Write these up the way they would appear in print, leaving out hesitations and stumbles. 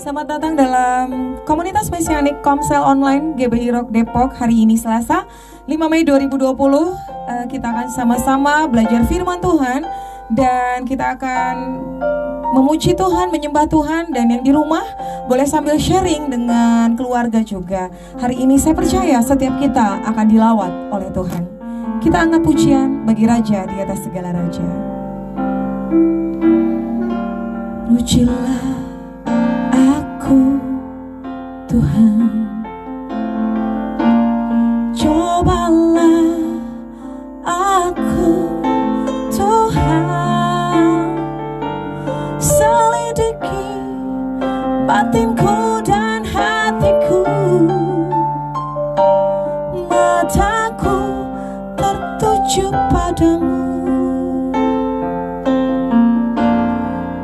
Selamat datang dalam komunitas mesianik Komsel Online GBI Rock Depok. Hari ini Selasa 5 Mei 2020. Kita akan sama-sama belajar firman Tuhan dan kita akan memuji Tuhan, menyembah Tuhan, dan yang di rumah boleh sambil sharing dengan keluarga juga. Hari ini saya percaya setiap kita akan dilawat oleh Tuhan. Kita angkat pujian bagi Raja di atas segala Raja. Pujilah aku Tuhan, cobalah aku Tuhan, selidiki batinku dan hatiku, mataku tertuju padamu.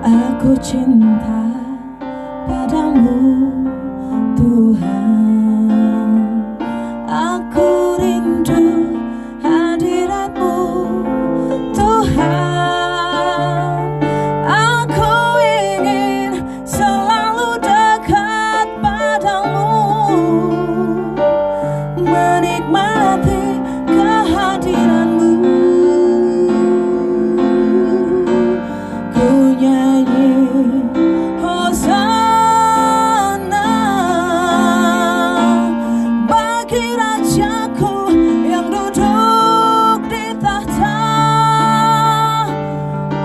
Aku cinta padamu Tuhan, aku rindu hadiratmu Tuhan, aku ingin selalu dekat padamu, menikmati kehadiranmu. Ku nyanyi Hosana bagi Rajaku yang duduk di tahta.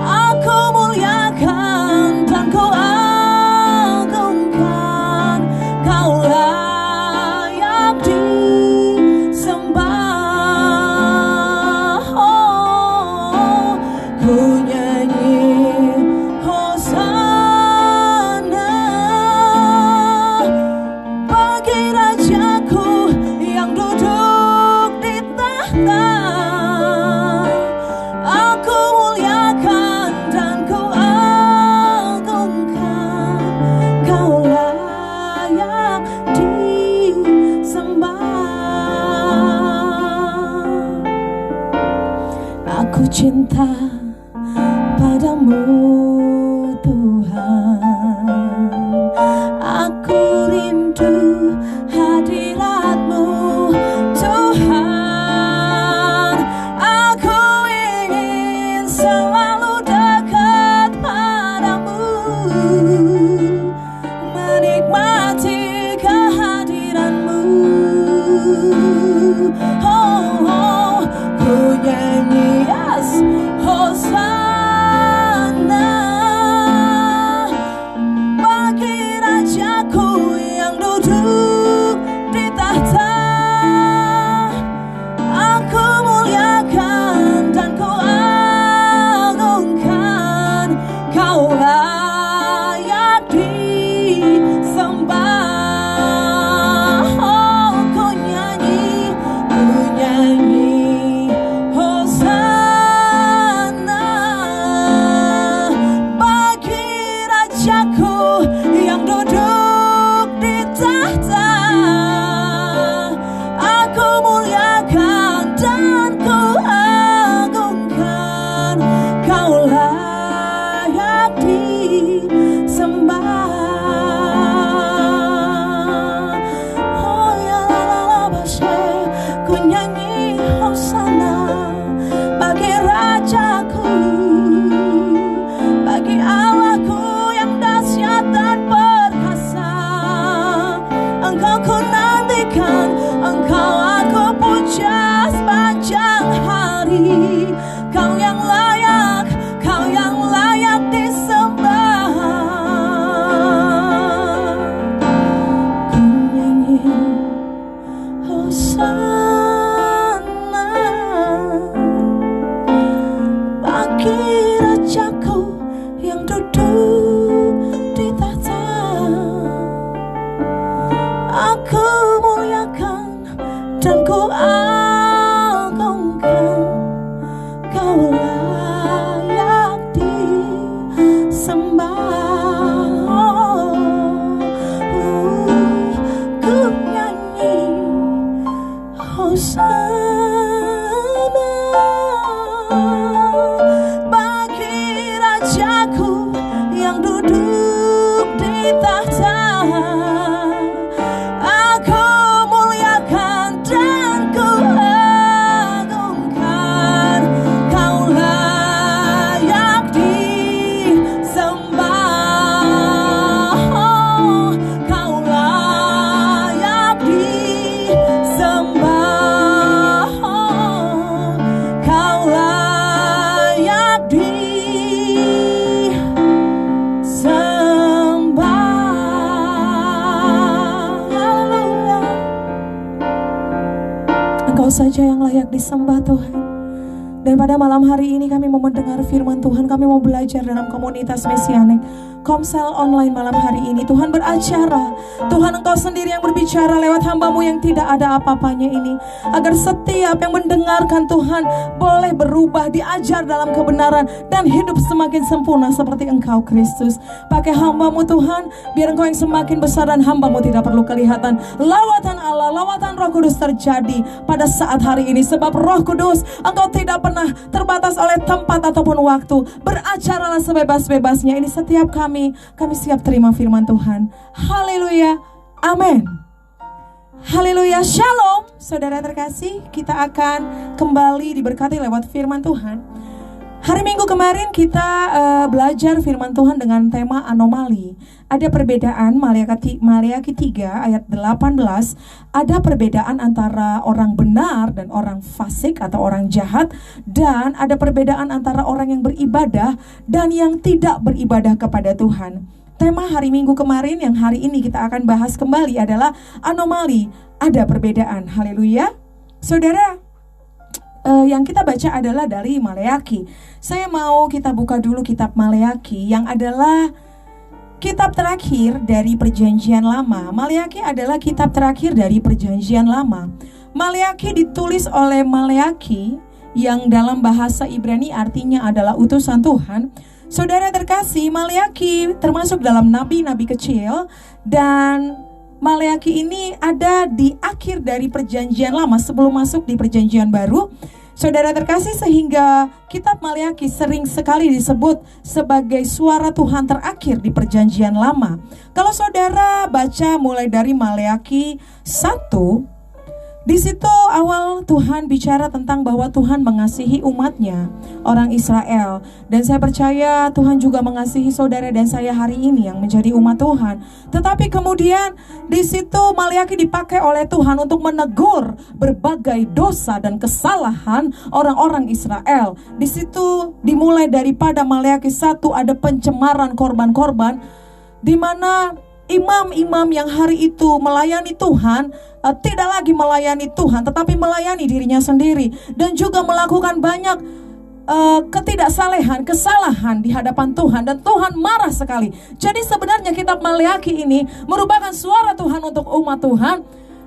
Aku muliakan dan ku agungkan, kau layak disembah. Oh, ku nyanyi Hosana bagi Rajaku yang duduk di tahta. Aku muliakan dan ku agungkan, kau layak disembah. Aku cinta padamu Tuhan, aku rindu hadiratmu Tuhan, aku ingin selalu dekat padamu, menikmati kehadiranmu. Oh, oh, ku nyanyi yes, Hosana layak disembah Tuhan. Dan pada malam hari ini kami mau mendengar firman Tuhan, kami mau belajar dalam komunitas Mesianik Komsel online malam hari ini. Tuhan beracara, Tuhan Engkau sendiri yang berbicara lewat hamba-Mu yang tidak ada apa-apanya ini, agar setiap yang mendengarkan Tuhan boleh berubah, diajar dalam kebenaran, dan hidup semakin sempurna seperti Engkau Kristus. Pakai hamba-Mu Tuhan, biar Engkau yang semakin besar dan hamba-Mu tidak perlu kelihatan. Lawatan Allah, lawatan Roh Kudus terjadi pada saat hari ini, sebab Roh Kudus Engkau tidak pernah terbatas oleh tempat ataupun waktu. Beracaralah sebebas-bebasnya. Ini setiap kami siap terima firman Tuhan. Haleluya, amin. Haleluya, shalom. Saudara terkasih, kita akan kembali diberkati lewat firman Tuhan. Hari Minggu kemarin kita belajar firman Tuhan dengan tema anomali. Ada perbedaan, Maleakhi 3 ayat 18. Ada perbedaan antara orang benar dan orang fasik atau orang jahat. Dan ada perbedaan antara orang yang beribadah dan yang tidak beribadah kepada Tuhan. Tema hari Minggu kemarin yang hari ini kita akan bahas kembali adalah anomali. Ada perbedaan, haleluya. Saudara, yang kita baca adalah dari Maleakhi. Saya mau kita buka dulu kitab Maleakhi yang adalah kitab terakhir dari Perjanjian Lama. Maleakhi adalah kitab terakhir dari Perjanjian Lama. Maleakhi ditulis oleh Maleakhi yang dalam bahasa Ibrani artinya adalah utusan Tuhan. Saudara terkasih, Maleakhi termasuk dalam nabi-nabi kecil, dan Maleakhi ini ada di akhir dari Perjanjian Lama sebelum masuk di Perjanjian Baru. Saudara terkasih, sehingga kitab Maleakhi sering sekali disebut sebagai suara Tuhan terakhir di Perjanjian Lama. Kalau saudara baca mulai dari Maleakhi 1, di situ awal Tuhan bicara tentang bahwa Tuhan mengasihi umatnya, orang Israel. Dan saya percaya Tuhan juga mengasihi saudara dan saya hari ini yang menjadi umat Tuhan. Tetapi kemudian di situ Maleakhi dipakai oleh Tuhan untuk menegur berbagai dosa dan kesalahan orang-orang Israel. Di situ dimulai daripada Maleakhi 1 ada pencemaran korban-korban, di mana imam-imam yang hari itu melayani Tuhan tidak lagi melayani Tuhan, tetapi melayani dirinya sendiri, dan juga melakukan banyak ketidaksalehan, kesalahan di hadapan Tuhan, dan Tuhan marah sekali. Jadi sebenarnya kitab Maleakhi ini merupakan suara Tuhan untuk umat Tuhan.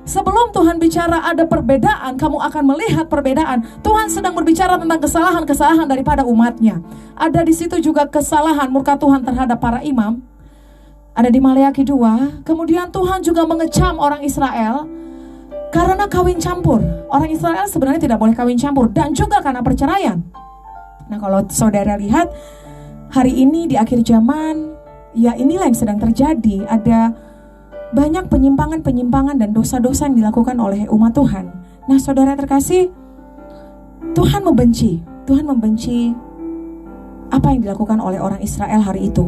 Sebelum Tuhan bicara ada perbedaan, kamu akan melihat perbedaan. Tuhan sedang berbicara tentang kesalahan-kesalahan daripada umatnya. Ada di situ juga kesalahan murka Tuhan terhadap para imam. Ada di Maleakhi 2. Kemudian Tuhan juga mengecam orang Israel karena kawin campur. Orang Israel sebenarnya tidak boleh kawin campur, dan juga karena perceraian. Nah, kalau saudara lihat hari ini di akhir zaman, ya inilah yang sedang terjadi. Ada banyak penyimpangan-penyimpangan dan dosa-dosa yang dilakukan oleh umat Tuhan. Nah, saudara terkasih, Tuhan membenci apa yang dilakukan oleh orang Israel hari itu.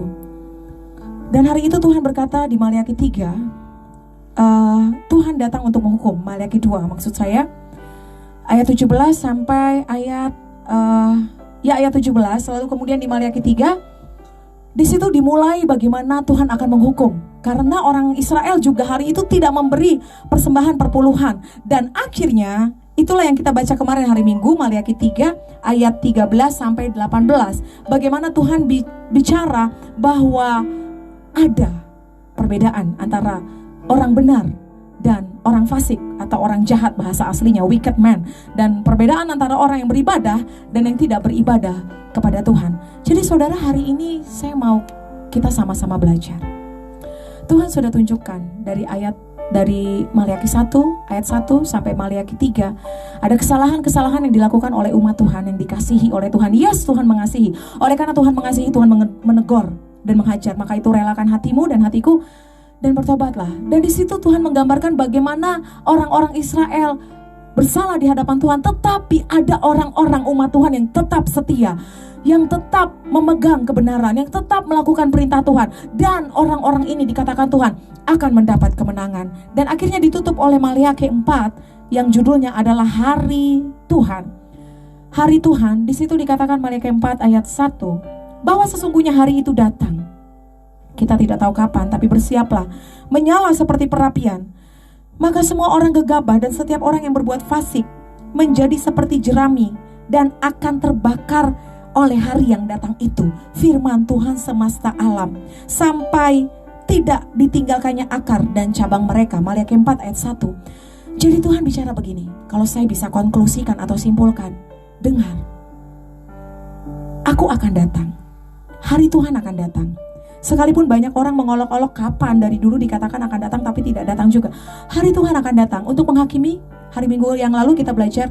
Dan hari itu Tuhan berkata di Maleakhi 3, Tuhan datang untuk menghukum. Maleakhi 2 maksud saya, ayat 17 sampai ayat 17. Lalu kemudian di Maleakhi 3, di situ dimulai bagaimana Tuhan akan menghukum, karena orang Israel juga hari itu tidak memberi persembahan perpuluhan. Dan akhirnya itulah yang kita baca kemarin hari Minggu, Maleakhi 3 ayat 13 sampai 18. Bagaimana Tuhan bicara bahwa ada perbedaan antara orang benar dan orang fasik atau orang jahat, bahasa aslinya wicked man, dan perbedaan antara orang yang beribadah dan yang tidak beribadah kepada Tuhan. Jadi saudara, hari ini saya mau kita sama-sama belajar. Tuhan sudah tunjukkan dari Maleakhi 1 ayat 1 sampai Maleakhi 3 ada kesalahan-kesalahan yang dilakukan oleh umat Tuhan yang dikasihi oleh Tuhan. Yes, Tuhan mengasihi. Oleh karena Tuhan mengasihi, Tuhan menegur dan menghajar. Maka itu relakan hatimu dan hatiku dan bertobatlah. Dan di situ Tuhan menggambarkan bagaimana orang-orang Israel bersalah di hadapan Tuhan, tetapi ada orang-orang umat Tuhan yang tetap setia, yang tetap memegang kebenaran, yang tetap melakukan perintah Tuhan. Dan orang-orang ini dikatakan Tuhan akan mendapat kemenangan. Dan akhirnya ditutup oleh Maleakhi 4 yang judulnya adalah Hari Tuhan. Hari Tuhan, di situ dikatakan Maleakhi 4 ayat 1 bahwa sesungguhnya hari itu datang. Kita tidak tahu kapan, tapi bersiaplah, menyala seperti perapian. Maka semua orang gegabah dan setiap orang yang berbuat fasik menjadi seperti jerami dan akan terbakar oleh hari yang datang itu. Firman Tuhan semesta alam, sampai tidak ditinggalkannya akar dan cabang mereka. Maliaki 4 ayat 1. Jadi Tuhan bicara begini, kalau saya bisa konklusikan atau simpulkan, dengar, aku akan datang, hari Tuhan akan datang. Sekalipun banyak orang mengolok-olok kapan, dari dulu dikatakan akan datang tapi tidak datang juga. Hari Tuhan akan datang untuk menghakimi. Hari Minggu yang lalu kita belajar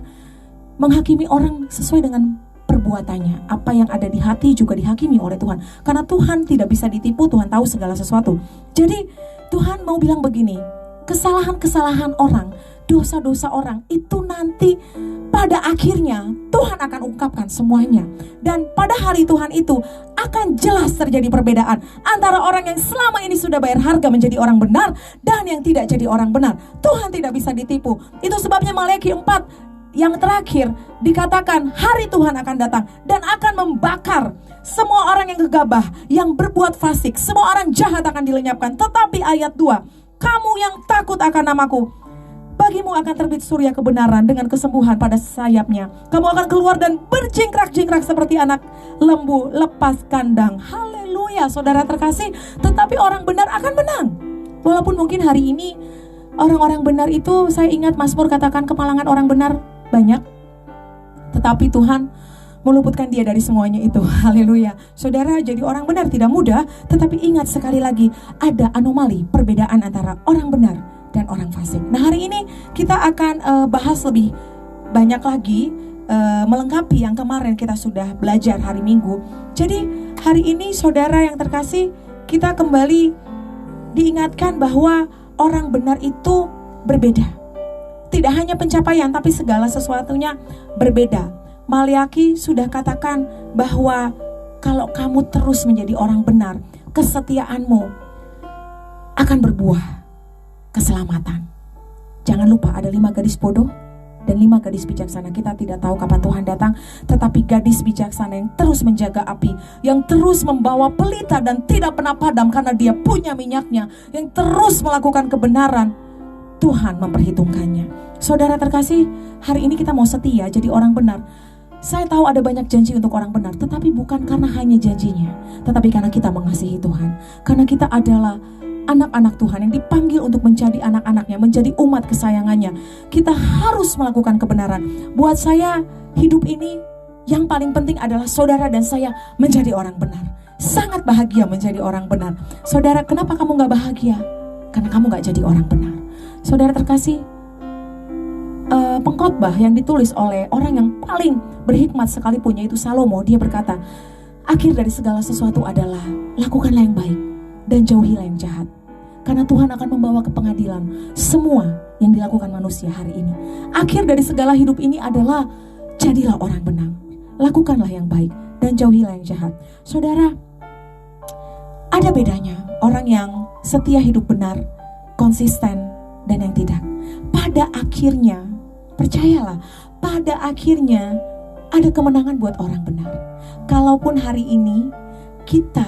menghakimi orang sesuai dengan perbuatannya. Apa yang ada di hati juga dihakimi oleh Tuhan. Karena Tuhan tidak bisa ditipu, Tuhan tahu segala sesuatu. Jadi Tuhan mau bilang begini, kesalahan-kesalahan orang, dosa-dosa orang itu nanti pada akhirnya Tuhan akan ungkapkan semuanya. Dan pada hari Tuhan itu akan jelas terjadi perbedaan antara orang yang selama ini sudah bayar harga menjadi orang benar dan yang tidak jadi orang benar. Tuhan tidak bisa ditipu. Itu sebabnya Maliaki 4 yang terakhir dikatakan hari Tuhan akan datang dan akan membakar semua orang yang gegabah, yang berbuat fasik. Semua orang jahat akan dilenyapkan. Tetapi ayat 2, kamu yang takut akan namaku, bagimu akan terbit surya kebenaran dengan kesembuhan pada sayapnya. Kamu akan keluar dan berjingkrak-jingkrak seperti anak lembu lepas kandang. Haleluya, saudara terkasih. Tetapi orang benar akan menang. Walaupun mungkin hari ini orang-orang benar itu, saya ingat Mazmur katakan kemalangan orang benar banyak, tetapi Tuhan meluputkan dia dari semuanya itu. Haleluya. Saudara, jadi orang benar tidak mudah, tetapi ingat sekali lagi, ada anomali perbedaan antara orang benar dan orang fasik. Nah, hari ini kita akan bahas lebih banyak lagi, melengkapi yang kemarin kita sudah belajar hari Minggu. Jadi hari ini saudara yang terkasih, kita kembali diingatkan bahwa orang benar itu berbeda. Tidak hanya pencapaian, tapi segala sesuatunya berbeda. Maliaki sudah katakan bahwa kalau kamu terus menjadi orang benar, kesetiaanmu akan berbuah keselamatan. Jangan lupa ada 5 gadis bodoh dan 5 gadis bijaksana. Kita tidak tahu kapan Tuhan datang, tetapi gadis bijaksana yang terus menjaga api, yang terus membawa pelita dan tidak pernah padam karena dia punya minyaknya, yang terus melakukan kebenaran, Tuhan memperhitungkannya. Saudara terkasih, hari ini kita mau setia jadi orang benar. Saya tahu ada banyak janji untuk orang benar, tetapi bukan karena hanya janjinya, tetapi karena kita mengasihi Tuhan. Karena kita adalah anak-anak Tuhan yang dipanggil untuk menjadi anak-anaknya, menjadi umat kesayangannya. Kita harus melakukan kebenaran. Buat saya, hidup ini yang paling penting adalah saudara dan saya menjadi orang benar. Sangat bahagia menjadi orang benar. Saudara, kenapa kamu gak bahagia? Karena kamu gak jadi orang benar. Saudara terkasih, pengkhotbah yang ditulis oleh orang yang paling berhikmat sekalipun, yaitu Salomo, dia berkata, akhir dari segala sesuatu adalah lakukanlah yang baik dan jauhilah yang jahat, karena Tuhan akan membawa ke pengadilan semua yang dilakukan manusia hari ini. Akhir dari segala hidup ini adalah jadilah orang benar, lakukanlah yang baik dan jauhilah yang jahat. Saudara, ada bedanya orang yang setia hidup benar, konsisten, dan yang tidak. Pada akhirnya, percayalah, pada akhirnya ada kemenangan buat orang benar. Kalaupun hari ini kita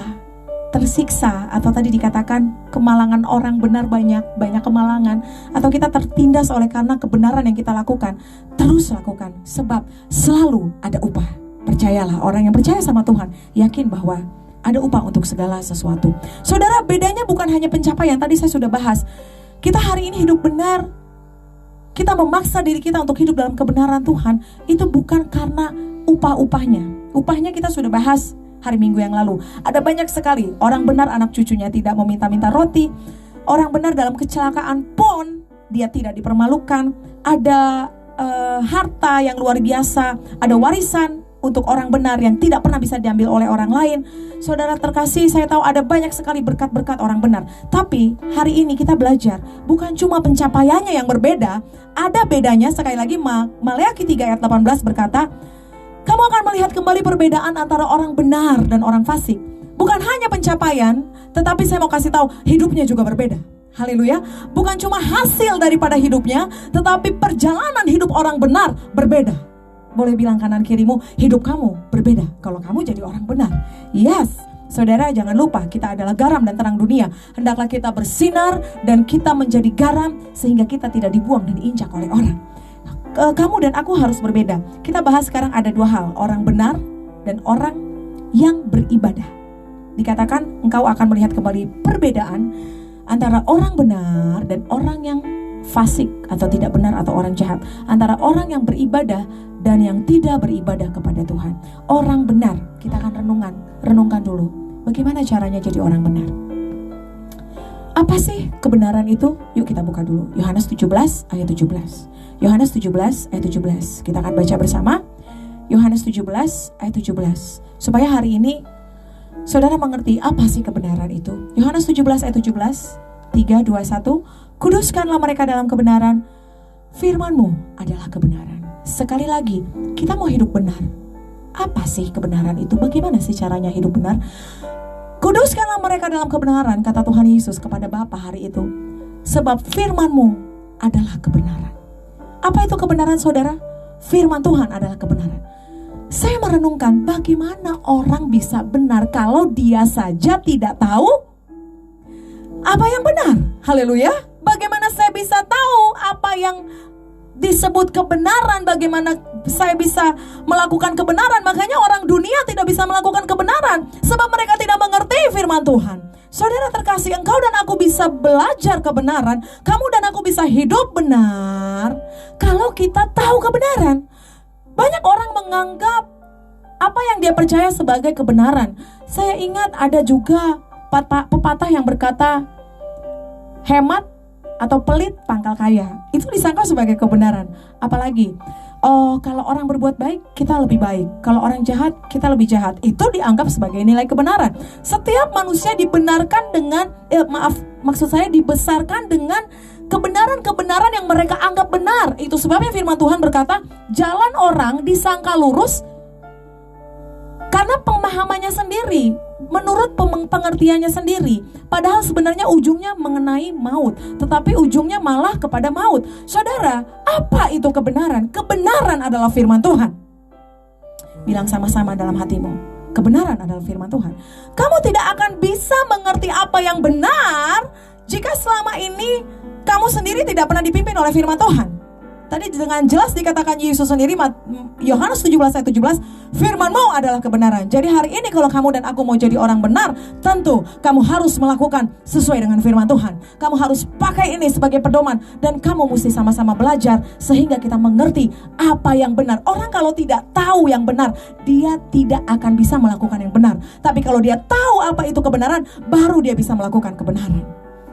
tersiksa, atau tadi dikatakan kemalangan orang benar banyak kemalangan, atau kita tertindas oleh karena kebenaran yang kita lakukan, terus lakukan, sebab selalu ada upah. Percayalah, orang yang percaya sama Tuhan yakin bahwa ada upah untuk segala sesuatu. Saudara, bedanya bukan hanya pencapaian, tadi saya sudah bahas. Kita hari ini hidup benar, kita memaksa diri kita untuk hidup dalam kebenaran Tuhan, itu bukan karena upah-upahnya. Upahnya kita sudah bahas hari Minggu yang lalu. Ada banyak sekali orang benar, anak cucunya tidak meminta-minta roti. Orang benar dalam kecelakaan pun dia tidak dipermalukan. Ada harta yang luar biasa, ada warisan untuk orang benar yang tidak pernah bisa diambil oleh orang lain. Saudara terkasih, saya tahu ada banyak sekali berkat-berkat orang benar. Tapi hari ini kita belajar, bukan cuma pencapaiannya yang berbeda, ada bedanya. Sekali lagi, Maliaki 3 ayat 18 berkata, kamu akan melihat kembali perbedaan antara orang benar dan orang fasik. Bukan hanya pencapaian, tetapi saya mau kasih tahu, hidupnya juga berbeda. Haleluya. Bukan cuma hasil daripada hidupnya, tetapi perjalanan hidup orang benar berbeda. Boleh bilang kanan kirimu, hidup kamu berbeda kalau kamu jadi orang benar. Yes, saudara, jangan lupa kita adalah garam dan terang dunia. Hendaklah kita bersinar dan kita menjadi garam sehingga kita tidak dibuang dan diinjak oleh orang. kamu dan aku harus berbeda. Kita bahas sekarang ada dua hal, orang benar dan orang yang beribadah. Dikatakan engkau akan melihat kembali perbedaan antara orang benar dan orang yang fasik atau tidak benar atau orang jahat, antara orang yang beribadah dan yang tidak beribadah kepada Tuhan. Orang benar, kita akan renungkan dulu bagaimana caranya jadi orang benar. Apa sih kebenaran itu? Yuk kita buka dulu Yohanes 17 ayat 17. Yohanes 17 ayat 17. Kita akan baca bersama Yohanes 17 ayat 17. Supaya hari ini saudara mengerti apa sih kebenaran itu. Yohanes 17 ayat 17. 3, 2, 1. Kuduskanlah mereka dalam kebenaran. Firman-Mu adalah kebenaran. Sekali lagi, kita mau hidup benar. Apa sih kebenaran itu? Bagaimana sih caranya hidup benar? Kuduskanlah mereka dalam kebenaran, kata Tuhan Yesus kepada Bapa hari itu. Sebab firman-Mu adalah kebenaran. Apa itu kebenaran, saudara? Firman Tuhan adalah kebenaran. Saya merenungkan bagaimana orang bisa benar kalau dia saja tidak tahu apa yang benar. Haleluya. Bagaimana saya bisa tahu apa yang disebut kebenaran, bagaimana saya bisa melakukan kebenaran? Makanya orang dunia tidak bisa melakukan kebenaran, sebab mereka tidak mengerti firman Tuhan. Saudara terkasih, engkau dan aku bisa belajar kebenaran, kamu dan aku bisa hidup benar kalau kita tahu kebenaran. Banyak orang menganggap apa yang dia percaya sebagai kebenaran. Saya ingat ada juga pepatah yang berkata, hemat atau pelit pangkal kaya. Itu disangka sebagai kebenaran. Apalagi, kalau orang berbuat baik, kita lebih baik. Kalau orang jahat, kita lebih jahat. Itu dianggap sebagai nilai kebenaran. Setiap manusia dibenarkan dengan, maksud saya dibesarkan dengan kebenaran-kebenaran yang mereka anggap benar. Itu sebabnya firman Tuhan berkata, jalan orang disangka lurus karena pemahamannya sendiri, menurut pengertiannya sendiri. Padahal sebenarnya ujungnya mengenai maut, tetapi ujungnya malah kepada maut. Saudara, apa itu kebenaran? Kebenaran adalah firman Tuhan. Bilang sama-sama dalam hatimu, kebenaran adalah firman Tuhan. Kamu tidak akan bisa mengerti apa yang benar jika selama ini kamu sendiri tidak pernah dipimpin oleh firman Tuhan. Tadi dengan jelas dikatakan Yesus sendiri, Yohanes 17 ayat 17, firman-Mu adalah kebenaran. Jadi hari ini kalau kamu dan aku mau jadi orang benar, tentu kamu harus melakukan sesuai dengan firman Tuhan. Kamu harus pakai ini sebagai pedoman, dan kamu mesti sama-sama belajar sehingga kita mengerti apa yang benar. Orang kalau tidak tahu yang benar, dia tidak akan bisa melakukan yang benar. Tapi kalau dia tahu apa itu kebenaran, baru dia bisa melakukan kebenaran.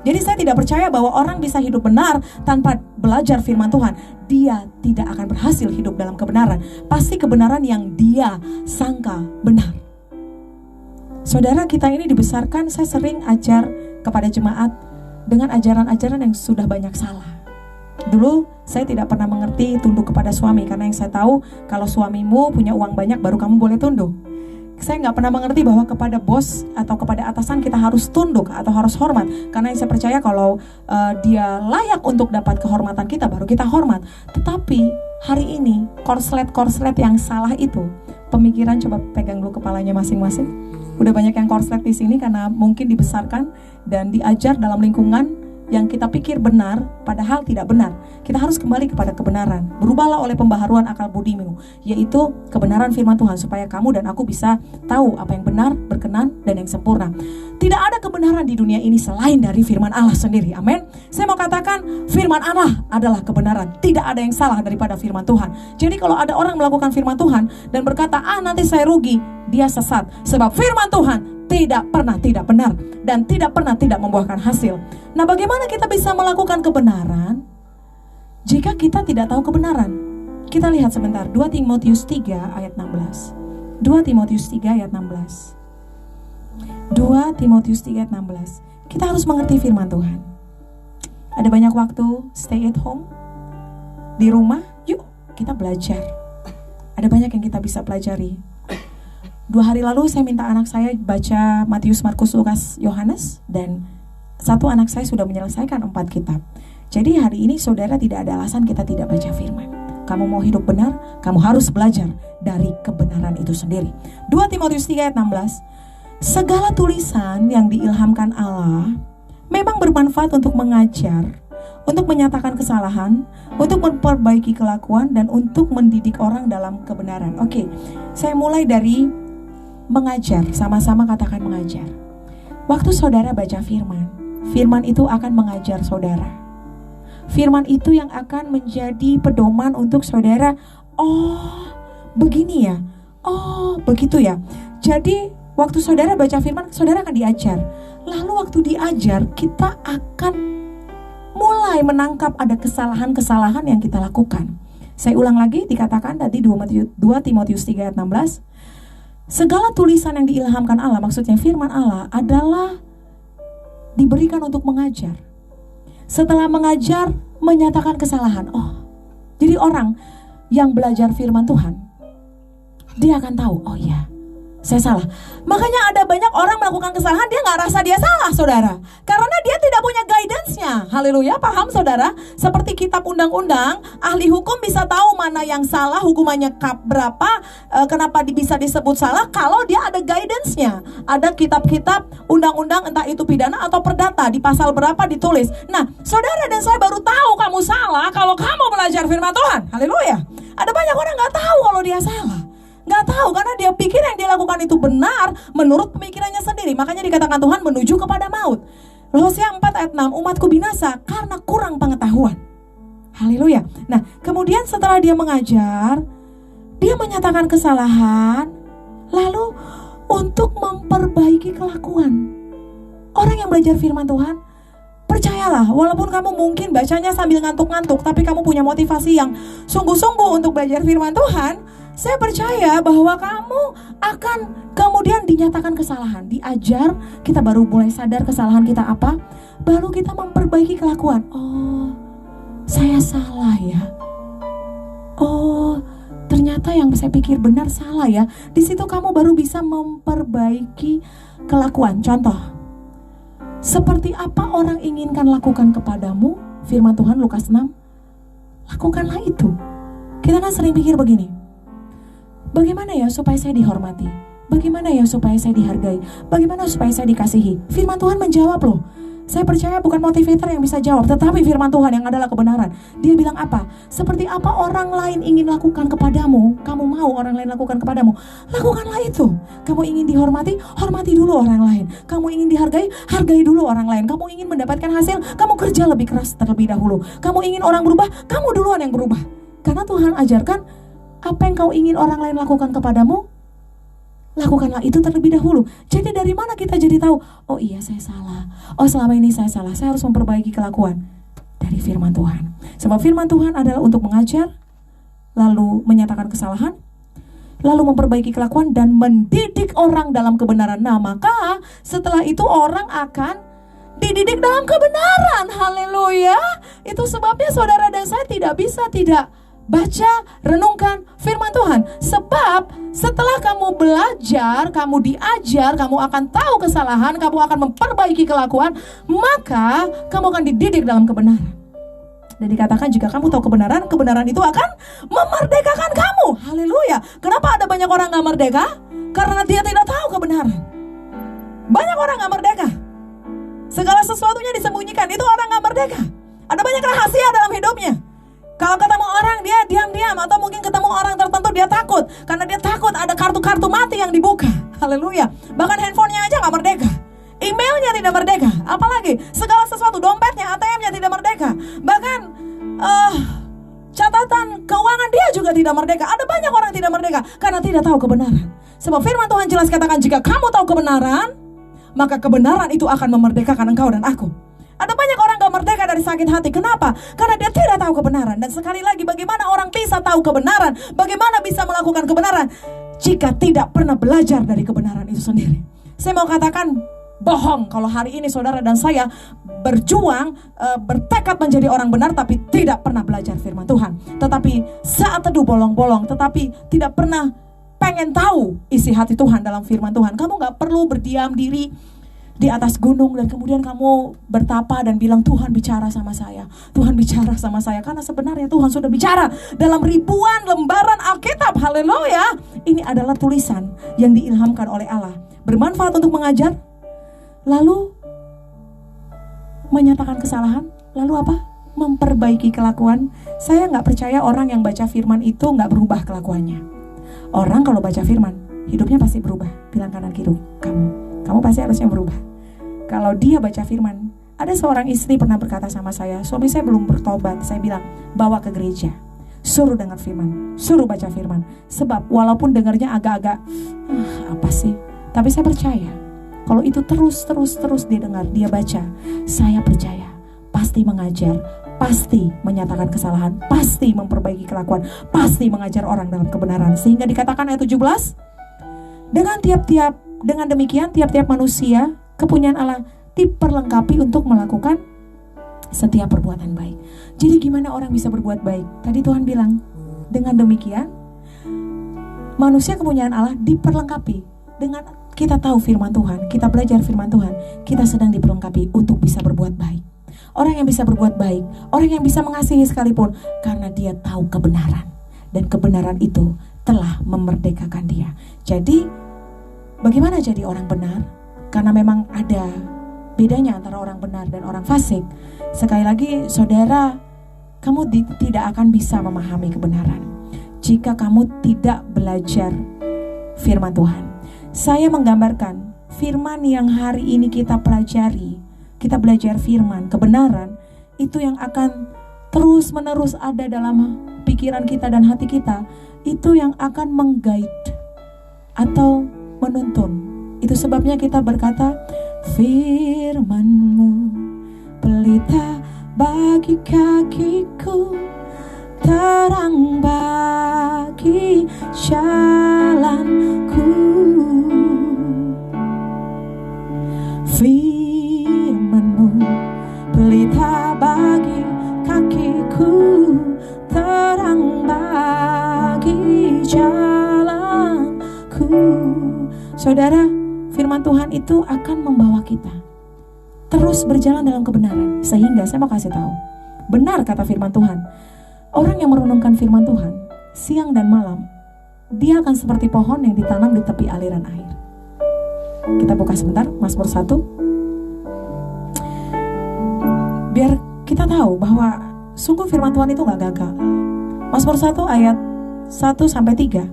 Jadi saya tidak percaya bahwa orang bisa hidup benar tanpa belajar firman Tuhan. Dia tidak akan berhasil hidup dalam kebenaran. Pasti kebenaran yang dia sangka benar. Saudara, kita ini dibesarkan, saya sering ajar kepada jemaat dengan ajaran-ajaran yang sudah banyak salah. Dulu saya tidak pernah mengerti tunduk kepada suami, karena yang saya tahu kalau suamimu punya uang banyak baru kamu boleh tunduk. Saya nggak pernah mengerti bahwa kepada bos atau kepada atasan kita harus tunduk atau harus hormat. Karena saya percaya kalau dia layak untuk dapat kehormatan kita, baru kita hormat. Tetapi hari ini korslet yang salah itu, pemikiran, coba pegang dulu kepalanya masing-masing. Udah banyak yang korslet di sini karena mungkin dibesarkan dan diajar dalam lingkungan yang kita pikir benar, padahal tidak benar. Kita harus kembali kepada kebenaran. Berubahlah oleh pembaharuan akal budimu, yaitu kebenaran firman Tuhan, supaya kamu dan aku bisa tahu apa yang benar, berkenan, dan yang sempurna. Tidak ada kebenaran di dunia ini selain dari firman Allah sendiri. Amin. Saya mau katakan, firman Allah adalah kebenaran. Tidak ada yang salah daripada firman Tuhan. Jadi kalau ada orang melakukan firman Tuhan dan berkata, nanti saya rugi, dia sesat. Sebab firman Tuhan tidak pernah tidak benar dan tidak pernah tidak membuahkan hasil. Nah, bagaimana kita bisa melakukan kebenaran jika kita tidak tahu kebenaran? Kita lihat sebentar 2 Timotius 3 ayat 16. 2 Timotius 3 ayat 16. 2 Timotius 3 ayat 16. Kita harus mengerti firman Tuhan. Ada banyak waktu stay at home di rumah, yuk kita belajar. Ada banyak yang kita bisa pelajari. 2 hari lalu saya minta anak saya baca Matius, Markus, Lukas, Yohanes, dan satu anak saya sudah menyelesaikan 4 kitab. Jadi hari ini saudara, tidak ada alasan kita tidak baca firman. Kamu mau hidup benar, kamu harus belajar dari kebenaran itu sendiri. 2 Timotius 3 ayat 16. Segala tulisan yang diilhamkan Allah memang bermanfaat untuk mengajar, untuk menyatakan kesalahan, untuk memperbaiki kelakuan, dan untuk mendidik orang dalam kebenaran. Oke, saya mulai dari mengajar. Sama-sama katakan mengajar. Waktu saudara baca firman, firman itu akan mengajar saudara. Firman itu yang akan menjadi pedoman untuk saudara. Oh, begini ya. Oh, begitu ya. Jadi waktu saudara baca firman, saudara akan diajar. Lalu waktu diajar, kita akan mulai menangkap ada kesalahan-kesalahan yang kita lakukan. Saya ulang lagi, dikatakan tadi 2 Timotius 3 ayat 16. Segala tulisan yang diilhamkan Allah, maksudnya firman Allah, adalah diberikan untuk mengajar. Setelah mengajar, menyatakan kesalahan. Oh, jadi orang yang belajar firman Tuhan, dia akan tahu, oh iya, saya salah. Makanya ada banyak orang melakukan kesalahan, dia gak rasa dia salah, saudara. Karena dia tidak punya guidance-nya. Haleluya, paham saudara? Seperti kitab undang-undang, ahli hukum bisa tahu mana yang salah, hukumannya berapa, kenapa bisa disebut salah, kalau dia ada guidance-nya. Ada kitab-kitab undang-undang, entah itu pidana atau perdata, di pasal berapa ditulis. Nah, saudara dan saya baru tahu kamu salah kalau kamu belajar firman Tuhan. Haleluya. Ada banyak orang gak tahu kalau dia salah. Gak tahu karena dia pikir yang dia lakukan itu benar menurut pemikirannya sendiri. Makanya dikatakan Tuhan menuju kepada maut. Hosea 4 ayat 6, umatku binasa karena kurang pengetahuan. Haleluya. Nah, kemudian setelah dia mengajar, dia menyatakan kesalahan, lalu untuk memperbaiki kelakuan. Orang yang belajar firman Tuhan, percayalah, walaupun kamu mungkin bacanya sambil ngantuk-ngantuk, tapi kamu punya motivasi yang sungguh-sungguh untuk belajar firman Tuhan, saya percaya bahwa kamu akan kemudian dinyatakan kesalahan, diajar, kita baru mulai sadar kesalahan kita apa, baru kita memperbaiki kelakuan. Oh, saya salah ya. Oh, ternyata yang saya pikir benar salah ya. Di situ kamu baru bisa memperbaiki kelakuan. Contoh, seperti apa orang inginkan lakukan kepadamu, firman Tuhan Lukas 6, lakukanlah itu. Kita kan sering pikir begini, bagaimana ya supaya saya dihormati? Bagaimana ya supaya saya dihargai? Bagaimana supaya saya dikasihi? Firman Tuhan menjawab loh. Saya percaya bukan motivator yang bisa jawab, tetapi firman Tuhan yang adalah kebenaran. Dia bilang apa? Seperti apa orang lain ingin lakukan kepadamu, kamu mau orang lain lakukan kepadamu, lakukanlah itu. Kamu ingin dihormati, hormati dulu orang lain. Kamu ingin dihargai, hargai dulu orang lain. Kamu ingin mendapatkan hasil, kamu kerja lebih keras terlebih dahulu. Kamu ingin orang berubah, kamu duluan yang berubah. Karena Tuhan ajarkan, apa yang kau ingin orang lain lakukan kepadamu, lakukanlah itu terlebih dahulu. Jadi dari mana kita jadi tahu, oh iya saya salah, oh selama ini saya salah, saya harus memperbaiki kelakuan? Dari firman Tuhan. Sebab firman Tuhan adalah untuk mengajar, lalu menyatakan kesalahan, lalu memperbaiki kelakuan dan mendidik orang dalam kebenaran. Nah, maka setelah itu orang akan dididik dalam kebenaran. Haleluya. Itu sebabnya saudara dan saya tidak bisa tidak baca, renungkan firman Tuhan. Sebab setelah kamu belajar, kamu diajar, kamu akan tahu kesalahan, kamu akan memperbaiki kelakuan, maka kamu akan dididik dalam kebenaran. Dan dikatakan jika kamu tahu kebenaran, kebenaran itu akan memerdekakan kamu. Haleluya. Kenapa ada banyak orang gak merdeka? Karena dia tidak tahu kebenaran. Banyak orang gak merdeka. Segala sesuatunya disembunyikan, itu orang gak merdeka. Ada banyak rahasia dalam hidupnya. Kalau ketemu orang dia diam-diam, atau mungkin ketemu orang tertentu dia takut, karena dia takut ada kartu-kartu mati yang dibuka. Haleluya. Bahkan handphonenya aja gak merdeka, emailnya tidak merdeka, apalagi segala sesuatu, dompetnya, ATM-nya tidak merdeka. Bahkan catatan keuangan dia juga tidak merdeka. Ada banyak orang tidak merdeka karena tidak tahu kebenaran. Sebab firman Tuhan jelas katakan, jika kamu tahu kebenaran, maka kebenaran itu akan memerdekakan engkau dan aku. Ada banyak orang gak merdeka dari sakit hati. Kenapa? Karena dia tidak tahu kebenaran. Dan sekali lagi, bagaimana orang bisa tahu kebenaran? Bagaimana bisa melakukan kebenaran jika tidak pernah belajar dari kebenaran itu sendiri? Saya mau katakan, bohong kalau hari ini saudara dan saya berjuang, bertekad menjadi orang benar, tapi tidak pernah belajar firman Tuhan. Tetapi saat teduh bolong-bolong, tetapi tidak pernah pengen tahu isi hati Tuhan dalam firman Tuhan. Kamu gak perlu berdiam diri di atas gunung dan kemudian kamu bertapa dan bilang, Tuhan bicara sama saya, Tuhan bicara sama saya. Karena sebenarnya Tuhan sudah bicara dalam ribuan lembaran Alkitab. Haleluya. Ini adalah tulisan yang diilhamkan oleh Allah, bermanfaat untuk mengajar, lalu menyatakan kesalahan, lalu apa? memperbaiki kelakuan. Saya nggak percaya orang yang baca firman itu nggak berubah kelakuannya. Orang kalau baca firman, hidupnya pasti berubah. Bilang kanan kiri, kamu pasti harusnya berubah. Kalau dia baca firman, ada seorang istri pernah berkata sama saya, suami saya belum bertobat. Saya bilang, bawa ke gereja, suruh dengar firman, suruh baca firman. Sebab walaupun dengarnya agak-agak, apa sih? Tapi saya percaya, kalau itu terus dia dengar, dia baca, saya percaya pasti mengajar, pasti menyatakan kesalahan, pasti memperbaiki kelakuan, pasti mengajar orang dalam kebenaran. Sehingga dikatakan ayat 17, dengan demikian tiap-tiap manusia kepunyaan Allah diperlengkapi untuk melakukan setiap perbuatan baik. Jadi gimana orang bisa berbuat baik? Tadi Tuhan bilang, dengan demikian manusia kepunyaan Allah diperlengkapi. Dengan kita tahu firman Tuhan, kita belajar firman Tuhan, kita sedang diperlengkapi untuk bisa berbuat baik. Orang yang bisa berbuat baik, orang yang bisa mengasihi sekalipun, karena dia tahu kebenaran. Dan kebenaran itu telah memerdekakan dia. Jadi bagaimana jadi orang benar? Karena memang ada bedanya antara orang benar dan orang fasik. Sekali lagi saudara, kamu tidak akan bisa memahami kebenaran jika kamu tidak belajar firman Tuhan. Saya menggambarkan firman yang hari ini kita pelajari, kita belajar firman, kebenaran, itu yang akan terus menerus ada dalam pikiran kita dan hati kita. Itu yang akan meng-guide atau menuntun. Itu sebabnya kita berkata, firman-Mu pelita bagi kakiku, terang bagi jalanku. Firman-Mu pelita bagi kakiku, terang bagi jalanku. Saudara, firman Tuhan itu akan membawa kita terus berjalan dalam kebenaran. Sehingga saya mau kasih tahu, benar kata firman Tuhan, orang yang merenungkan firman Tuhan siang dan malam, dia akan seperti pohon yang ditanam di tepi aliran air. Kita buka sebentar Mazmur 1, biar kita tahu bahwa sungguh firman Tuhan itu gak gagal. Mazmur 1 ayat 1-3.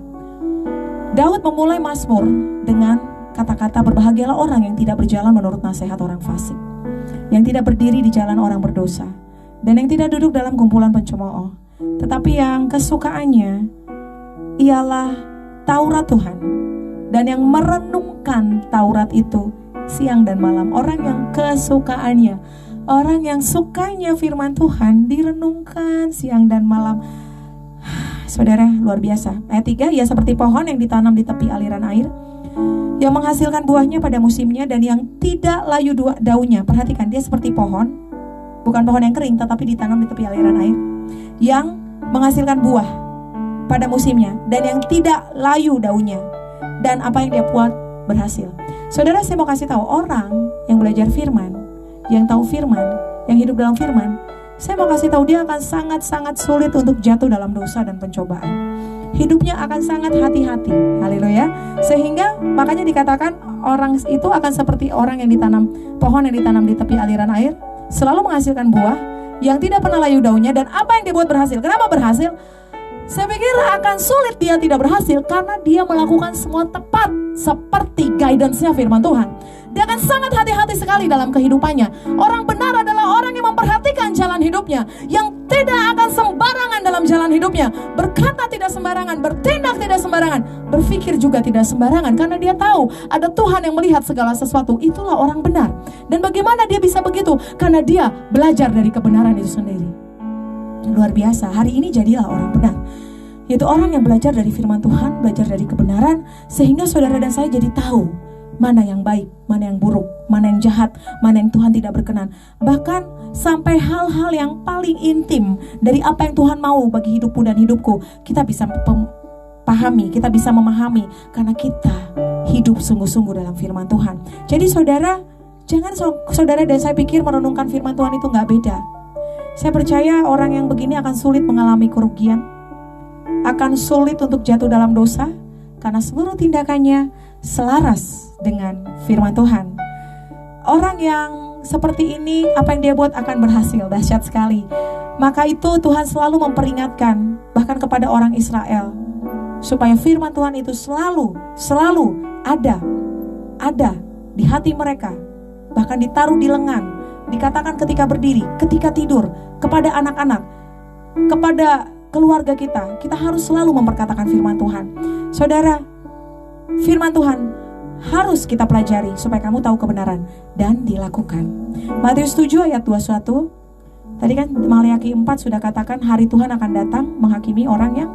Daud memulai Mazmur dengan kata-kata, berbahagialah orang yang tidak berjalan menurut nasihat orang fasik, yang tidak berdiri di jalan orang berdosa, dan yang tidak duduk dalam kumpulan pencemooh, tetapi yang kesukaannya ialah Taurat Tuhan, dan yang merenungkan Taurat itu siang dan malam. Orang yang kesukaannya, orang yang sukanya firman Tuhan direnungkan siang dan malam. Saudara, luar biasa. Ayat 3, ia seperti pohon yang ditanam di tepi aliran air, yang menghasilkan buahnya pada musimnya dan yang tidak layu daunnya. Perhatikan, dia seperti pohon, bukan pohon yang kering, tetapi ditanam di tepi aliran air, yang menghasilkan buah pada musimnya dan yang tidak layu daunnya. Dan apa yang dia buat berhasil. Saudara, saya mau kasih tahu, orang yang belajar firman, yang tahu firman, yang hidup dalam firman, saya mau kasih tahu dia akan sangat-sangat sulit untuk jatuh dalam dosa dan pencobaan. Hidupnya akan sangat hati-hati. Haleluya. Sehingga makanya dikatakan orang itu akan seperti orang yang ditanam, pohon yang ditanam di tepi aliran air, selalu menghasilkan buah yang tidak pernah layu daunnya. Dan apa yang dibuat berhasil? Kenapa berhasil? Saya pikir akan sulit dia tidak berhasil karena dia melakukan semua tepat seperti guidance-nya firman Tuhan. Dia akan sangat hati-hati sekali dalam kehidupannya. Orang benar adalah orang yang memperhatikan jalan hidupnya, yang tidak akan sembarangan dalam jalan hidupnya, berkata tidak sembarangan, bertindak tidak sembarangan, berpikir juga tidak sembarangan, karena dia tahu ada Tuhan yang melihat segala sesuatu. Itulah orang benar. Dan bagaimana dia bisa begitu? Karena dia belajar dari kebenaran itu sendiri. Luar biasa. Hari ini jadilah orang benar, yaitu orang yang belajar dari firman Tuhan, belajar dari kebenaran, sehingga saudara dan saya jadi tahu mana yang baik, mana yang buruk, mana yang jahat, mana yang Tuhan tidak berkenan. Bahkan sampai hal-hal yang paling intim dari apa yang Tuhan mau bagi hidupmu dan hidupku, kita bisa pahami, kita bisa memahami, karena kita hidup sungguh-sungguh dalam firman Tuhan. Jadi saudara, jangan saudara dan saya pikir merenungkan firman Tuhan itu gak beda. Saya percaya orang yang begini akan sulit mengalami kerugian, akan sulit untuk jatuh dalam dosa, karena seluruh tindakannya selaras dengan firman Tuhan. Orang yang seperti ini, apa yang dia buat akan berhasil. Dahsyat sekali. Maka itu Tuhan selalu memperingatkan, bahkan kepada orang Israel, supaya firman Tuhan itu selalu ada di hati mereka, bahkan ditaruh di lengan, dikatakan ketika berdiri, ketika tidur, kepada anak-anak, kepada keluarga kita harus selalu memperkatakan firman Tuhan. Saudara, firman Tuhan harus kita pelajari supaya kamu tahu kebenaran dan dilakukan. Matius 7 ayat 21. Tadi kan Maleakhi 4 sudah katakan hari Tuhan akan datang menghakimi orang yang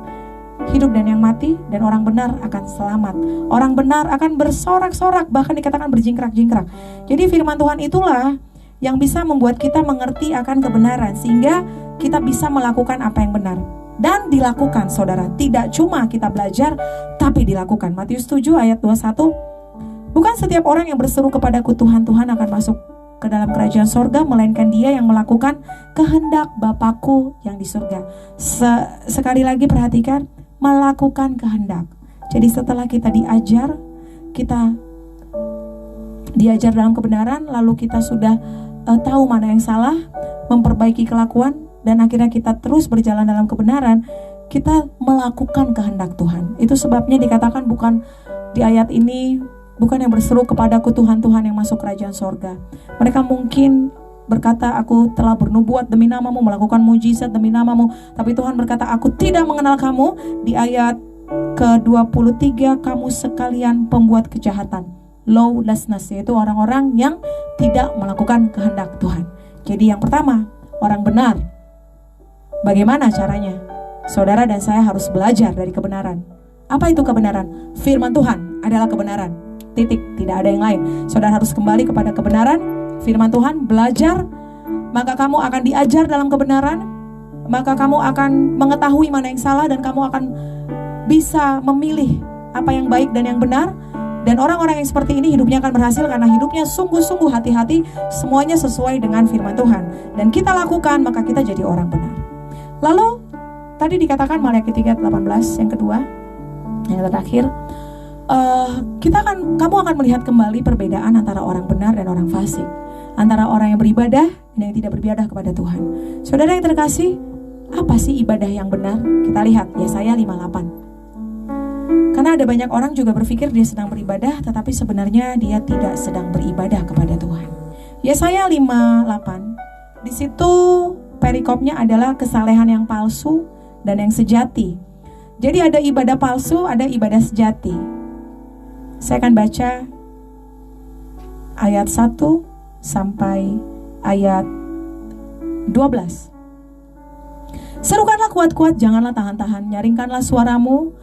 hidup dan yang mati, dan orang benar akan selamat. Orang benar akan bersorak-sorak, bahkan dikatakan berjingkrak-jingkrak. Jadi firman Tuhan itulah yang bisa membuat kita mengerti akan kebenaran, sehingga kita bisa melakukan apa yang benar dan dilakukan. Saudara, tidak cuma kita belajar tapi dilakukan. Matius 7 ayat 21. Bukan setiap orang yang berseru kepadaku Tuhan, Tuhan akan masuk ke dalam kerajaan sorga, melainkan dia yang melakukan kehendak Bapakku yang di surga. Sekali lagi perhatikan, melakukan kehendak. Jadi setelah kita diajar dalam kebenaran, lalu kita sudah tahu mana yang salah, memperbaiki kelakuan, dan akhirnya kita terus berjalan dalam kebenaran, kita melakukan kehendak Tuhan. Itu sebabnya dikatakan bukan di ayat ini, bukan yang berseru kepadaku Tuhan, Tuhan yang masuk kerajaan sorga. Mereka mungkin berkata, aku telah bernubuat demi namamu, melakukan mujizat demi namamu, tapi Tuhan berkata, aku tidak mengenal kamu. Di ayat ke-23, kamu sekalian pembuat kejahatan, lawlessness, yaitu orang-orang yang tidak melakukan kehendak Tuhan. Jadi yang pertama, orang benar. Bagaimana caranya? Saudara dan saya harus belajar dari kebenaran. Apa itu kebenaran? Firman Tuhan adalah kebenaran. Titik, tidak ada yang lain. Saudara harus kembali kepada kebenaran, firman Tuhan, belajar, maka kamu akan diajar dalam kebenaran, maka kamu akan mengetahui mana yang salah, dan kamu akan bisa memilih apa yang baik dan yang benar. Dan orang-orang yang seperti ini hidupnya akan berhasil karena hidupnya sungguh-sungguh hati-hati, semuanya sesuai dengan firman Tuhan. Dan kita lakukan, maka kita jadi orang benar. Lalu, tadi dikatakan Maleakhi 3:18, yang kedua, yang terakhir, kamu akan melihat kembali perbedaan antara orang benar dan orang fasik, antara orang yang beribadah dan yang tidak beribadah kepada Tuhan. Saudara yang terkasih, apa sih ibadah yang benar? Kita lihat Yesaya 58. Karena ada banyak orang juga berpikir dia sedang beribadah, tetapi sebenarnya dia tidak sedang beribadah kepada Tuhan. Yesaya 58, di situ perikopnya adalah kesalehan yang palsu dan yang sejati. Jadi ada ibadah palsu, ada ibadah sejati. Saya akan baca ayat 1 sampai ayat 12. Serukanlah kuat-kuat, janganlah tahan-tahan, nyaringkanlah suaramu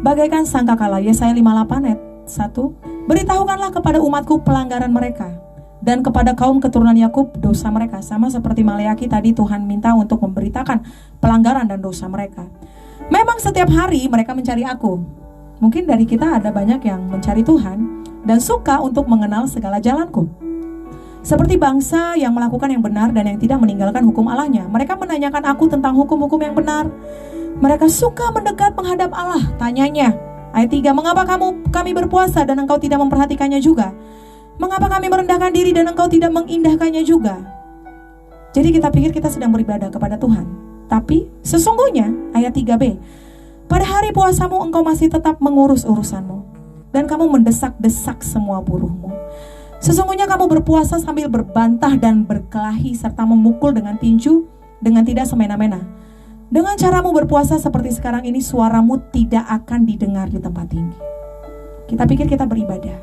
bagaikan sangkakala. Yesaya 58 ayat 1. Beritahukanlah kepada umatku pelanggaran mereka, dan kepada kaum keturunan Yakub dosa mereka. Sama seperti Maleakhi tadi, Tuhan minta untuk memberitakan pelanggaran dan dosa mereka. Memang setiap hari mereka mencari aku. Mungkin dari kita ada banyak yang mencari Tuhan dan suka untuk mengenal segala jalanku. Seperti bangsa yang melakukan yang benar dan yang tidak meninggalkan hukum Allahnya. Mereka menanyakan aku tentang hukum-hukum yang benar. Mereka suka mendekat menghadap Allah. Tanyanya, ayat 3, mengapa kami berpuasa dan engkau tidak memperhatikannya juga? Mengapa kami merendahkan diri dan engkau tidak mengindahkannya juga? Jadi kita pikir kita sedang beribadah kepada Tuhan. Tapi sesungguhnya, ayat 3b, pada hari puasamu engkau masih tetap mengurus urusanmu, dan kamu mendesak-desak semua buruhmu. Sesungguhnya kamu berpuasa sambil berbantah dan berkelahi, serta memukul dengan tinju, dengan tidak semena-mena. Dengan caramu berpuasa seperti sekarang ini, suaramu tidak akan didengar di tempat tinggi. Kita pikir kita beribadah.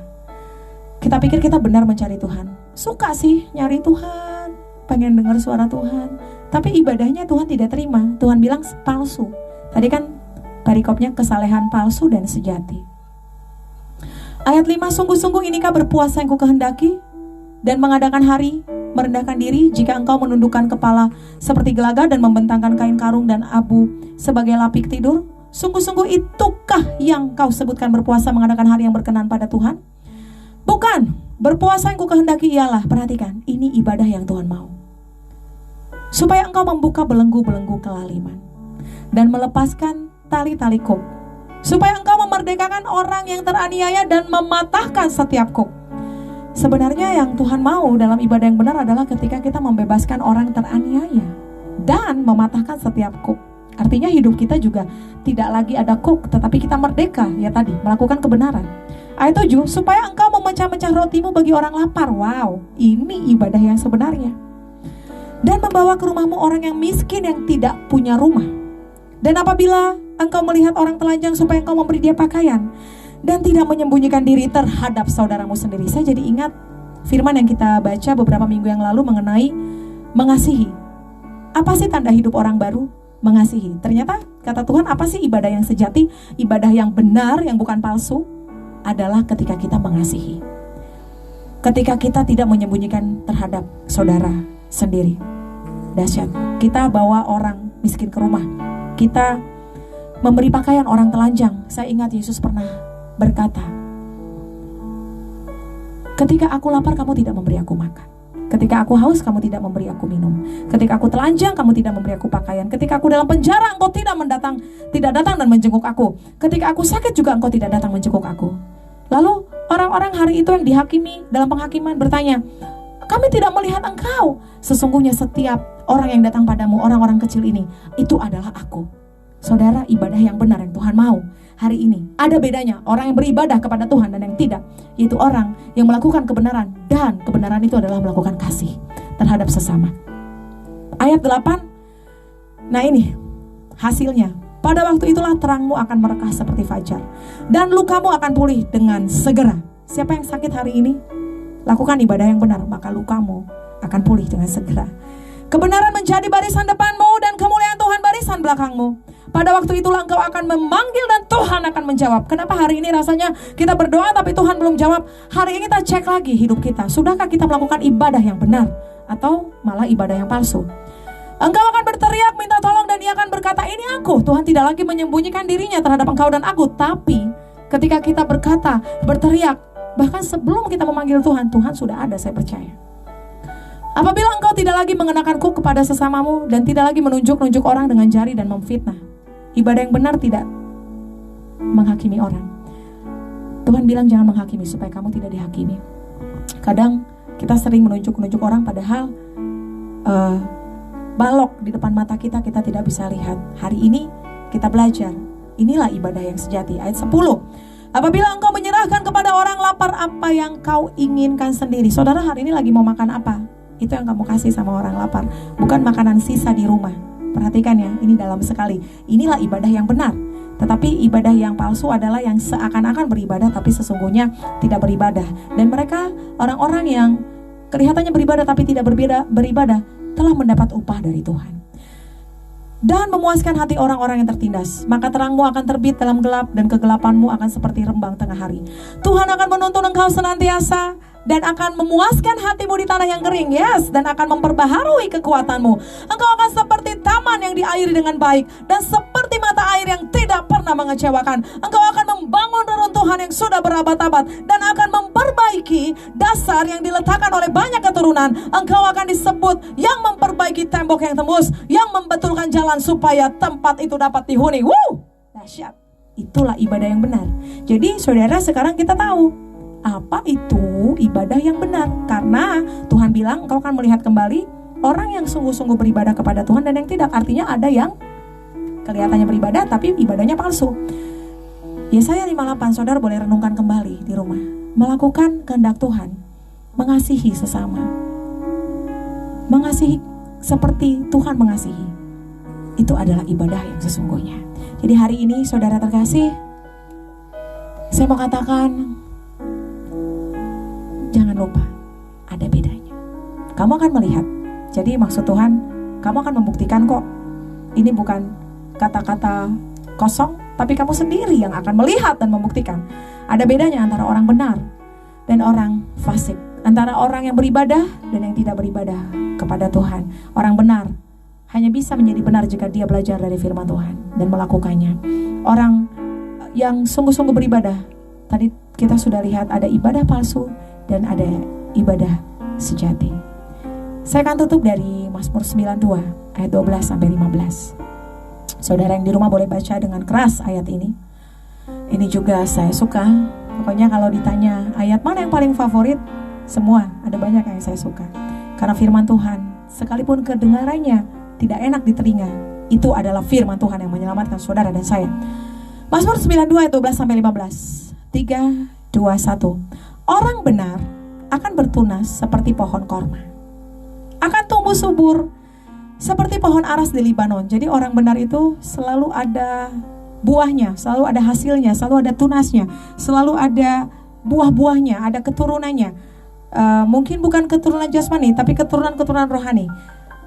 Kita pikir kita benar mencari Tuhan. Suka sih nyari Tuhan, pengen dengar suara Tuhan. Tapi ibadahnya Tuhan tidak terima. Tuhan bilang palsu. Tadi kan perikopnya kesalehan palsu dan sejati. Ayat 5, sungguh-sungguh inikah berpuasa yang kukehendaki, dan mengadakan hari merendahkan diri, jika engkau menundukkan kepala seperti gelaga dan membentangkan kain karung dan abu sebagai lapik tidur? Sungguh-sungguh itukah yang kau sebutkan berpuasa, mengadakan hari yang berkenan pada Tuhan? Bukan, berpuasa yang kukehendaki ialah, perhatikan, ini ibadah yang Tuhan mau, supaya engkau membuka belenggu-belenggu kelaliman dan melepaskan tali-tali kuk, supaya engkau memerdekakan orang yang teraniaya dan mematahkan setiap kuk, Sebenarnya yang Tuhan mau dalam ibadah yang benar adalah ketika kita membebaskan orang teraniaya dan mematahkan setiap kuk. Artinya hidup kita juga tidak lagi ada kuk, tetapi kita merdeka, ya tadi, melakukan kebenaran. Ayat 7, supaya engkau memecah-mecah rotimu bagi orang lapar. Wow, ini ibadah yang sebenarnya. Dan membawa ke rumahmu orang yang miskin yang tidak punya rumah. Dan apabila engkau melihat orang telanjang, supaya engkau memberi dia pakaian, dan tidak menyembunyikan diri terhadap saudaramu sendiri. Saya jadi ingat firman yang kita baca beberapa minggu yang lalu mengenai mengasihi. Apa sih tanda hidup orang baru? Mengasihi. Ternyata kata Tuhan, apa sih ibadah yang sejati, ibadah yang benar, yang bukan palsu? Adalah ketika kita mengasihi. Ketika kita tidak menyembunyikan terhadap saudara sendiri. Dahsyat. Kita bawa orang miskin ke rumah. Kita memberi pakaian orang telanjang. Saya ingat Yesus pernah berkata, ketika aku lapar kamu tidak memberi aku makan. Ketika aku haus kamu tidak memberi aku minum. Ketika aku telanjang kamu tidak memberi aku pakaian. Ketika aku dalam penjara engkau tidak datang dan menjenguk aku. Ketika aku sakit juga engkau tidak datang menjenguk aku. Lalu orang-orang hari itu yang dihakimi dalam penghakiman bertanya, kami tidak melihat engkau. Sesungguhnya setiap orang yang datang padamu, orang-orang kecil ini, itu adalah aku. Saudara, ibadah yang benar yang Tuhan mau hari ini. Ada bedanya orang yang beribadah kepada Tuhan dan yang tidak, yaitu orang yang melakukan kebenaran, dan kebenaran itu adalah melakukan kasih terhadap sesama. Ayat 8. Nah ini hasilnya. Pada waktu itulah terangmu akan merekah seperti fajar, dan lukamu akan pulih dengan segera. Siapa yang sakit hari ini? Lakukan ibadah yang benar, maka lukamu akan pulih dengan segera. Kebenaran menjadi barisan depanmu, dan kemuliaan Tuhan barisan belakangmu. Pada waktu itulah engkau akan memanggil dan Tuhan akan menjawab. Kenapa hari ini rasanya kita berdoa tapi Tuhan belum jawab? Hari ini kita cek lagi hidup kita. Sudahkah kita melakukan ibadah yang benar? Atau malah ibadah yang palsu? Engkau akan berteriak minta tolong dan ia akan berkata, ini aku. Tuhan tidak lagi menyembunyikan dirinya terhadap engkau dan aku. Tapi ketika kita berkata, berteriak, bahkan sebelum kita memanggil Tuhan, Tuhan sudah ada, saya percaya. Apabila engkau tidak lagi mengenakan kuk kepada sesamamu dan tidak lagi menunjuk-nunjuk orang dengan jari dan memfitnah. Ibadah yang benar tidak menghakimi orang. Tuhan bilang jangan menghakimi supaya kamu tidak dihakimi. Kadang kita sering menunjuk-nunjuk orang padahal balok di depan mata kita tidak bisa lihat. Hari ini kita belajar. Inilah ibadah yang sejati. Ayat 10. Apabila engkau menyerahkan kepada orang lapar apa yang kau inginkan sendiri. Saudara hari ini lagi mau makan apa? Itu yang kamu kasih sama orang lapar. Bukan makanan sisa di rumah. Perhatikan ya, ini dalam sekali. Inilah ibadah yang benar. Tetapi ibadah yang palsu adalah yang seakan-akan beribadah tapi sesungguhnya tidak beribadah. Dan mereka, orang-orang yang kelihatannya beribadah tapi tidak beribadah, telah mendapat upah dari Tuhan. Dan memuaskan hati orang-orang yang tertindas. Maka terangmu akan terbit dalam gelap, dan kegelapanmu akan seperti rembang tengah hari. Tuhan akan menuntun engkau senantiasa, dan akan memuaskan hatimu di tanah yang kering. Yes, dan akan memperbaharui kekuatanmu. Engkau akan seperti taman yang diairi dengan baik, dan seperti mata air yang tidak pernah mengecewakan. Engkau akan membangun reruntuhan yang sudah berabad-abad, dan akan memperbaiki dasar yang diletakkan oleh banyak keturunan. Engkau akan disebut yang memperbaiki tembok yang tembus, yang membetulkan jalan supaya tempat itu dapat dihuni. Dahsyat. Itulah ibadah yang benar. Jadi saudara, sekarang kita tahu apa itu ibadah yang benar. Karena Tuhan bilang engkau akan melihat kembali orang yang sungguh-sungguh beribadah kepada Tuhan dan yang tidak. Artinya ada yang kelihatannya beribadah tapi ibadahnya palsu. Yesaya 58, saudara boleh renungkan kembali di rumah. Melakukan kehendak Tuhan, mengasihi sesama, mengasihi seperti Tuhan mengasihi. Itu adalah ibadah yang sesungguhnya. Jadi hari ini saudara terkasih, saya mau katakan, jangan lupa, ada bedanya. Kamu akan melihat. Jadi maksud Tuhan, kamu akan membuktikan kok. Ini bukan kata-kata kosong, tapi kamu sendiri yang akan melihat dan membuktikan. Ada bedanya antara orang benar dan orang fasik. Antara orang yang beribadah dan yang tidak beribadah kepada Tuhan. Orang benar hanya bisa menjadi benar jika dia belajar dari firman Tuhan dan melakukannya. Orang yang sungguh-sungguh beribadah, tadi kita sudah lihat ada ibadah palsu dan ada ibadah sejati. Saya akan tutup dari Mazmur 92 ayat 12 sampai 15. Saudara yang di rumah boleh baca dengan keras ayat ini. Ini juga saya suka. Pokoknya kalau ditanya ayat mana yang paling favorit, Semua, ada banyak yang saya suka. Karena firman Tuhan, sekalipun kedengarannya tidak enak di telinga, itu adalah firman Tuhan yang menyelamatkan saudara dan saya. Mazmur 92 ayat 12-15. 3, 2, 1. Orang benar akan bertunas seperti pohon korma, akan tumbuh subur seperti pohon aras di Libanon. Jadi orang benar itu selalu ada buahnya, selalu ada hasilnya, selalu ada tunasnya, selalu ada buah-buahnya, ada keturunannya. Mungkin bukan keturunan jasmani, tapi keturunan-keturunan rohani.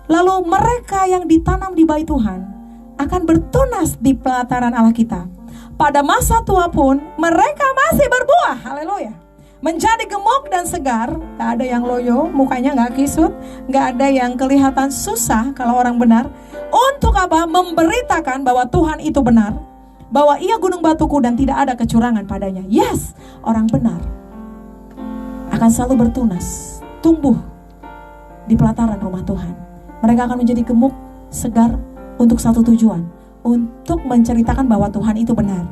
Lalu mereka yang ditanam di bait Tuhan akan bertunas di pelataran Allah kita. Pada masa tua pun mereka masih berbuah. Haleluya. Menjadi gemuk dan segar. Gak ada yang loyo, mukanya gak kisut, gak ada yang kelihatan susah kalau orang benar. Untuk apa? Memberitakan bahwa Tuhan itu benar, bahwa ia gunung batuku dan tidak ada kecurangan padanya. Yes, orang benar akan selalu bertunas, tumbuh di pelataran rumah Tuhan. Mereka akan menjadi gemuk, segar untuk satu tujuan, untuk menceritakan bahwa Tuhan itu benar,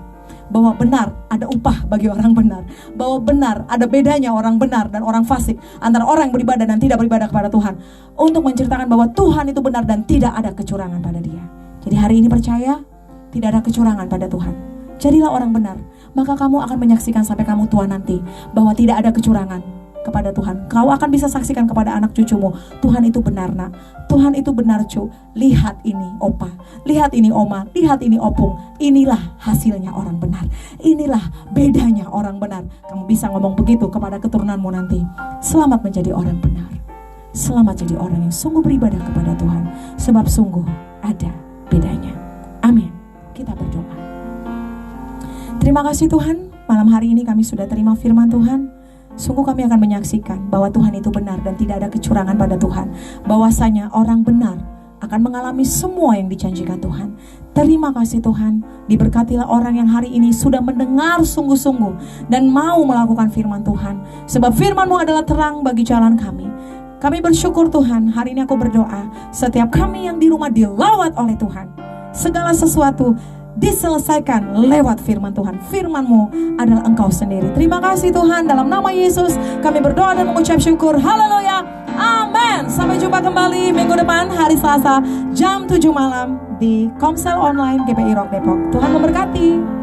bahwa benar ada upah bagi orang benar, bahwa benar ada bedanya orang benar dan orang fasik, antara orang yang beribadah dan tidak beribadah kepada Tuhan, untuk menceritakan bahwa Tuhan itu benar dan tidak ada kecurangan pada dia. Jadi hari ini percaya, tidak ada kecurangan pada Tuhan. Jadilah orang benar, maka kamu akan menyaksikan sampai kamu tua nanti bahwa tidak ada kecurangan kepada Tuhan. Kau akan bisa saksikan kepada anak cucumu, Tuhan itu benar nak, Tuhan itu benar cu. Lihat ini opa, lihat ini oma, lihat ini opung. Inilah hasilnya orang benar, inilah bedanya orang benar. Kamu bisa ngomong begitu kepada keturunanmu nanti. Selamat menjadi orang benar, selamat jadi orang yang sungguh beribadah kepada Tuhan, sebab sungguh ada bedanya. Amin. Kita berdoa. Terima kasih Tuhan, malam hari ini kami sudah terima firman Tuhan. Sungguh kami akan menyaksikan bahwa Tuhan itu benar dan tidak ada kecurangan pada Tuhan. Bahwasanya orang benar akan mengalami semua yang dijanjikan Tuhan. Terima kasih Tuhan, diberkatilah orang yang hari ini sudah mendengar sungguh-sungguh dan mau melakukan firman Tuhan. Sebab firman-Mu adalah terang bagi jalan kami. Kami bersyukur Tuhan, hari ini aku berdoa, setiap kami yang di rumah dilawat oleh Tuhan. Segala sesuatu diselesaikan lewat firman Tuhan. Firman-Mu adalah Engkau sendiri. Terima kasih Tuhan, dalam nama Yesus kami berdoa dan mengucap syukur. Haleluya, amin. Sampai jumpa kembali minggu depan hari Selasa jam 7 malam di Komsel Online GBI Rock Depok. Tuhan memberkati.